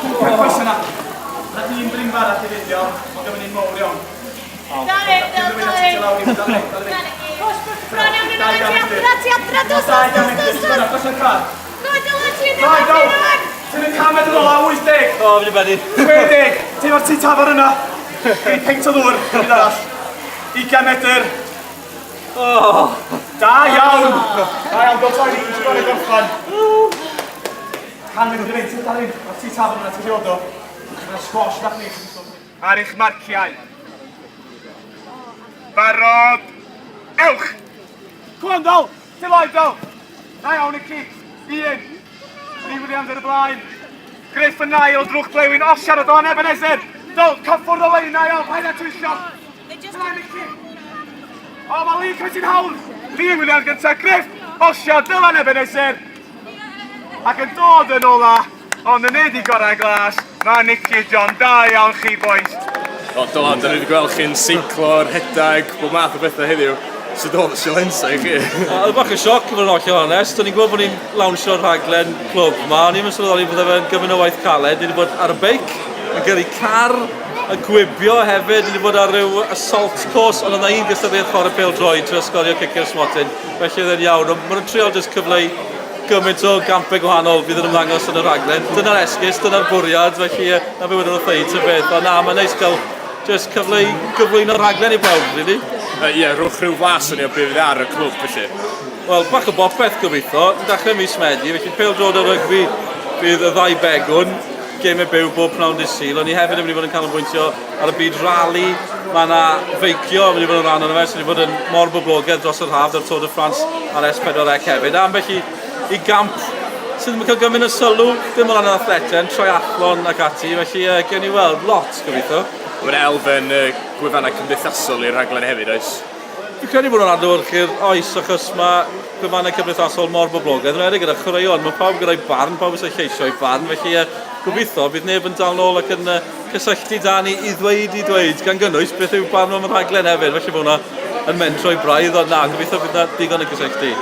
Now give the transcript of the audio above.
Cyffwys yna. Na un dringfa arall i fideo, ond gyda'n un mowr iawn. Dale, Bron iawn i teatra, dos. Goes y car. Dai, dal. Ti'n yn camed yn ola 80? O, fi'n bedi. 60! Ti'n o'r tŷ tafar yna. Gei peint o ddŵr, un arall. 20 metr. Da iawn! Da iawn, dod o'i ni'n sgwr y gorffan. 100 metr gwneud, ti'n dal un. O'r tŷ tafar yna, ti'n ddod o. Yna squash bach ni. Ar eich marciau. Barod. Ewch! Cwm dal! Ti'n loed dal! Da iawn i ci. 1. Lee Williams ar y blaen. Griff yn Niall, drwch blewyn, osiar o Don Ebenezer. Dol, cyffwrdd o lein, Niall, paid at twisio. Blaen i ci. O, mae Lee cymryd i'n hawl. Lee Williams gyntaf, Griff, osiar, Dylan Ebenezer. Ac yn dod yn ola, ond yn neud i gorau glas, mae Nicky John, da iawn chi, boys. O, Dylan, da ni wedi gweld chi'n seiclo, rhedeg, bob math o bethau heddiw. Sydd oedd y silensa i chi? Oedd bach yn sioc yn oll o honest. O'n i'n gwybod bod ni'n lawnsio'r rhaglen clwb yma. O'n i'n sylweddoli bod efo'n gyfyn o waith caled. Ni wedi bod ar y beic, yn gyrru car, yn gwibio hefyd. Ni wedi bod ar ryw assault course, ond oedd un gystadleuaeth chwarae pêl-droed trwy ysgorio cicio'r smotyn. Felly oedd e'n iawn. Mae'n trial jyst cyfleu gymaint o gampau gwahanol fydd yn ymddangos yn y rhaglen. Dyna'r esgus, dyna'r bwriad. Felly na fe wedyn o ddeud y beth. Ond na, mae'n neis cael jyst gyflwyno'r rhaglen i bawb, rili. Ie, rwch rhyw flas o'n i o bydd ar y clwb, felly. Wel, bach o bopeth gobeithio. Yn dechrau mis Medi, felly pêl-drod o rygbi bydd y ddau begwn, gemau byw bob pnawn dydd Sul. O'n i hefyd yn mynd i fod yn canolbwyntio ar y byd rali. Mae yna feicio yn mynd i fod yn rhan o'n fe, sy'n mynd i fod yn mor boblogaidd dros yr haf, ar Tôr de France a'r S4C hefyd. A felly i gamp sydd yn cael gymaint o sylw, dim o ran yr athletau, triathlon ac ati, felly gen i weld lot gobeithio. Mae'n elfen gwefannau cymdeithasol i'r rhaglen hefyd, oes? Dwi'n credu bod nhw'n adlewyrchu'r oes, achos mae gwefannau cymdeithasol mor boblogaidd. Yn edrych gyda chwaraeon, mae pawb gyda'i barn, pawb sy'n lleisio ei barn, felly gobeithio bydd neb yn dal nôl ac yn cysylltu da ni i ddweud gan gynnwys beth yw barn o'n rhaglen hefyd, felly bod hwnna yn mentro i braidd, ond na, gobeithio bydd na digon yn cysylltu.